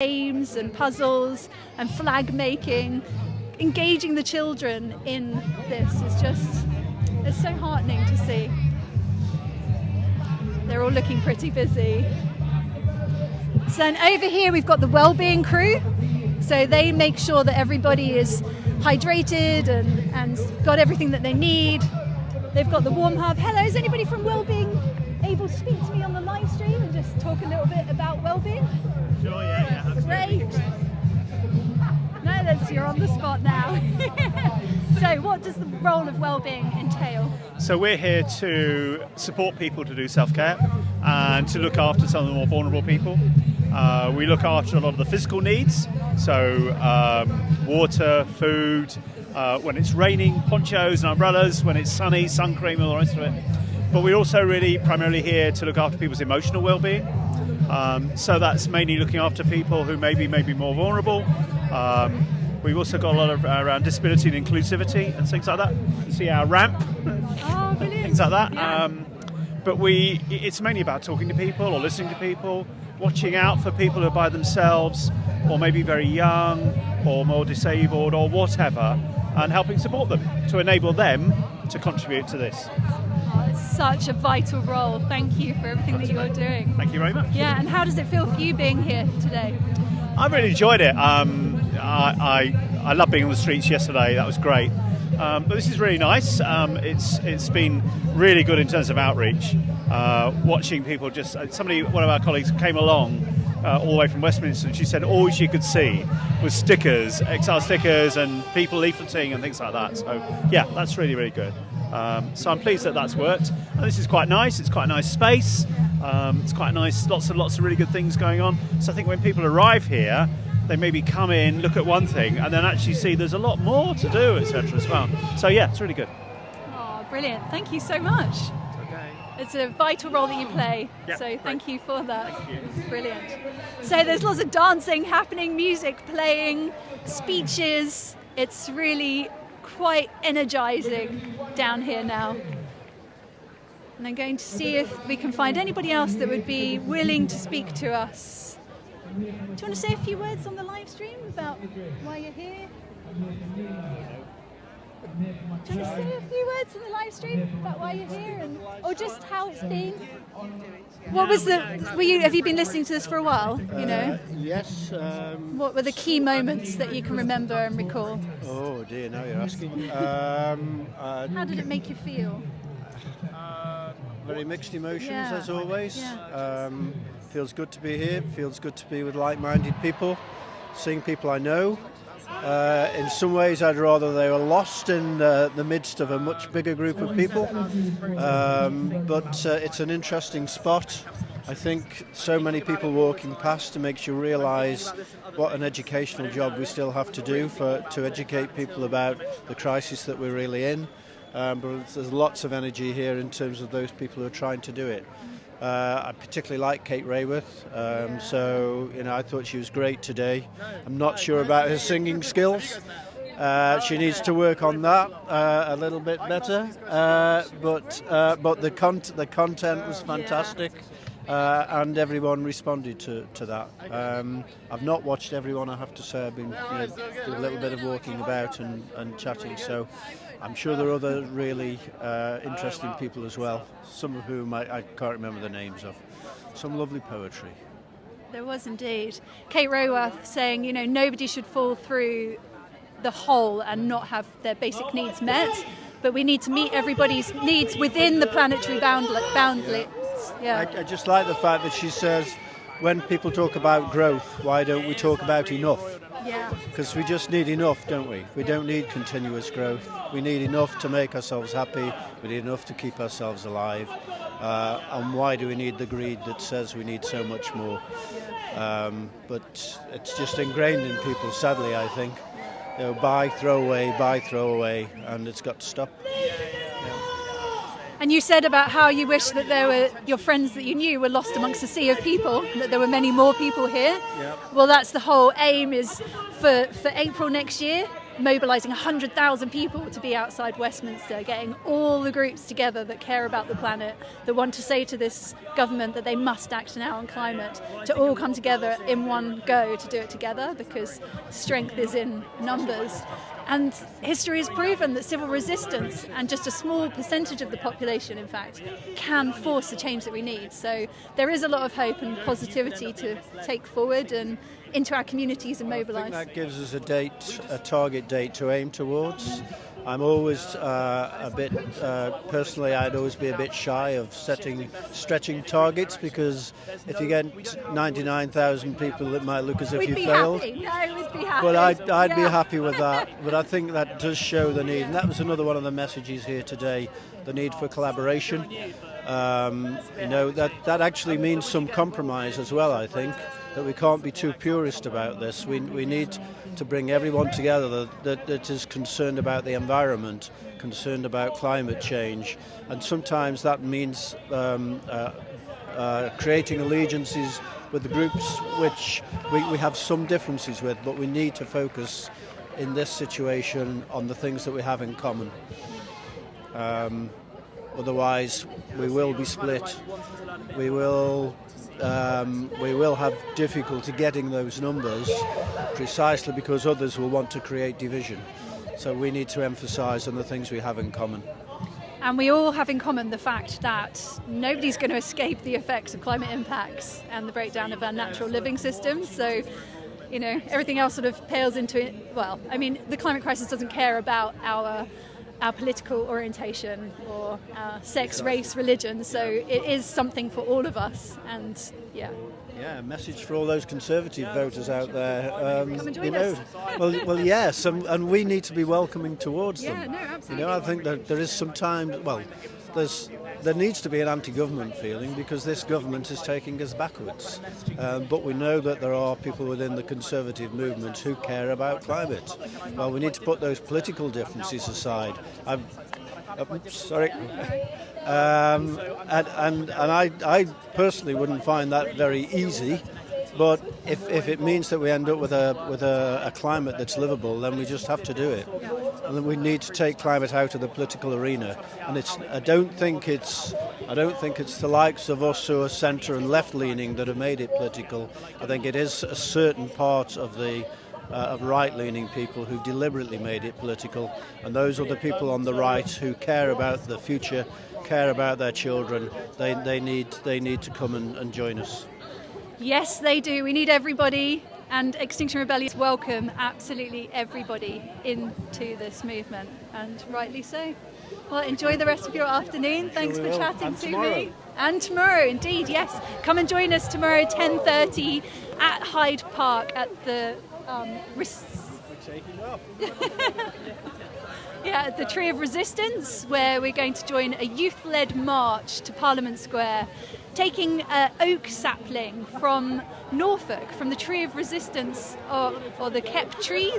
games and puzzles and flag making. Engaging the children in this it's so heartening to see. They're all looking pretty busy. So then over here we've got the wellbeing crew. So they make sure that everybody is hydrated and got everything that they need. They've got the warm hub. Hello, is anybody from wellbeing able to speak to me on the live stream and just talk a little bit about wellbeing? Sure, yeah, absolutely. Great. No, you're on the spot now. So what does the role of wellbeing entail? So we're here to support people to do self-care and to look after some of the more vulnerable people. We look after a lot of the physical needs, so water, food, when it's raining, ponchos and umbrellas, when it's sunny, sun cream and all the rest of it. But we're also really primarily here to look after people's emotional well-being. So that's mainly looking after people who may be more vulnerable. We've also got a lot of around disability and inclusivity and things like that. You can see our ramp, oh, brilliant. things like that. Yeah. But it's mainly about talking to people or listening to people, watching out for people who are by themselves or maybe very young or more disabled or whatever, and helping support them to enable them to contribute to this. Oh, it's such a vital role. Thank you for everything that you're doing. Thank you very much. Yeah, and how does it feel for you being here today? I've really enjoyed it. I loved being on the streets yesterday. That was great. But this is really nice. It's been really good in terms of outreach. Watching people one of our colleagues came along all the way from Westminster, and she said all she could see was stickers, XR stickers, and people leafleting and things like that. So yeah, that's really, really good. So I'm pleased that that's worked. And this is quite nice. It's quite a nice space. It's quite nice. Lots of really good things going on. So I think when people arrive here, they maybe come in, look at one thing, and then actually see there's a lot more to do, etc. as well. So yeah, it's really good. Oh, brilliant. Thank you so much. It's a vital role that you play, yeah, so thank you for that. Thank you. It's brilliant. So there's lots of dancing happening, music playing, speeches. It's really quite energizing down here now. And I'm going to see if we can find anybody else that would be willing to speak to us. Do you want to say a few words on the live stream about why you're here? Do you want to say a few words on the live stream about why you're here, or just how it's been? What was have you been listening to this for a while? You know. Yes. What were the key moments that you can remember and recall? Oh dear, now you're asking. How did it make you feel? Very mixed emotions, Yeah. as always. Yeah. Feels good to be here. Feels good to be with like-minded people, seeing people I know. In some ways, I'd rather they were lost in the midst of a much bigger group of people. But it's an interesting spot. I think so many people walking past, it makes you realise what an educational job we still have to do to educate people about the crisis that we're really in. But there's lots of energy here in terms of those people who are trying to do it. I particularly like Kate Raworth, so I thought she was great today. I'm not sure about her singing skills. She needs to work on that a little bit better. But the content was fantastic, and everyone responded to that. I've not watched everyone, I have to say. I've been doing a little bit of walking about and chatting, so I'm sure there are other really interesting people as well, some of whom I can't remember the names of. Some lovely poetry. There was indeed. Kate Raworth saying, nobody should fall through the hole and not have their basic needs met, but we need to meet everybody's needs within the planetary boundaries. Yeah. I just like the fact that she says, when people talk about growth, why don't we talk about enough? Yeah. Because we just need enough, don't we? We don't need continuous growth. We need enough to make ourselves happy. We need enough to keep ourselves alive. And why do we need the greed that says we need so much more? But it's just ingrained in people, sadly, I think. Buy, throw away, and it's got to stop. And you said about how you wish that your friends that you knew were lost amongst a sea of people, that there were many more people here. Yeah. Well, that's the whole aim, is for April next year. mobilising 100,000 people to be outside Westminster, getting all the groups together that care about the planet, that want to say to this government that they must act now on climate, to all come together in one go to do it together, because strength is in numbers. And history has proven that civil resistance, and just a small percentage of the population, in fact, can force the change that we need. So there is a lot of hope and positivity to take forward and into our communities and mobilise. I think that gives us a target date to aim towards. I'm always personally, I'd always be a bit shy of stretching targets, because if you get 99,000 people, it might look as if you failed. Happy. No, we'd be happy. But I'd be happy with that. But I think that does show the need, and that was another one of the messages here today: the need for collaboration. That actually means some compromise as well. I think that we can't be too purist about this. We need to bring everyone together that is concerned about the environment, concerned about climate change, and sometimes that means creating allegiances with the groups which we have some differences with, but we need to focus in this situation on the things that we have in common. Otherwise, we will be split. We will have difficulty getting those numbers, precisely because others will want to create division. So we need to emphasise on the things we have in common. And we all have in common the fact that nobody's going to escape the effects of climate impacts and the breakdown of our natural living systems. So, everything else sort of pales into it. Well, I mean, the climate crisis doesn't care about our political orientation or our sex, race, religion. So it is something for all of us. And yeah, a message for all those Conservative voters out there. Come and join us. Well, yes, and we need to be welcoming towards them. Yeah, no, absolutely. I think that there is some time. Well, there needs to be an anti-government feeling, because this government is taking us backwards. But we know that there are people within the Conservative movement who care about climate. Well, we need to put those political differences aside. Sorry. And I personally wouldn't find that very easy. But if it means that we end up with a climate that's livable, then we just have to do it. And then we need to take climate out of the political arena. And I don't think it's the likes of us who are centre and left leaning that have made it political. I think it is a certain part of right-leaning people who deliberately made it political, and those are the people on the right who care about the future, care about their children. They need to come and join us. Yes, they do. We need everybody, and Extinction Rebellion welcome absolutely everybody into this movement, and rightly so. Well, enjoy the rest of your afternoon. Thanks for chatting to me. And tomorrow, indeed, yes. Come and join us tomorrow, 10:30 at Hyde Park at the the Tree of Resistance, where we're going to join a youth-led march to Parliament Square, taking an oak sapling from Norfolk, from the Tree of Resistance, or the Kep tree,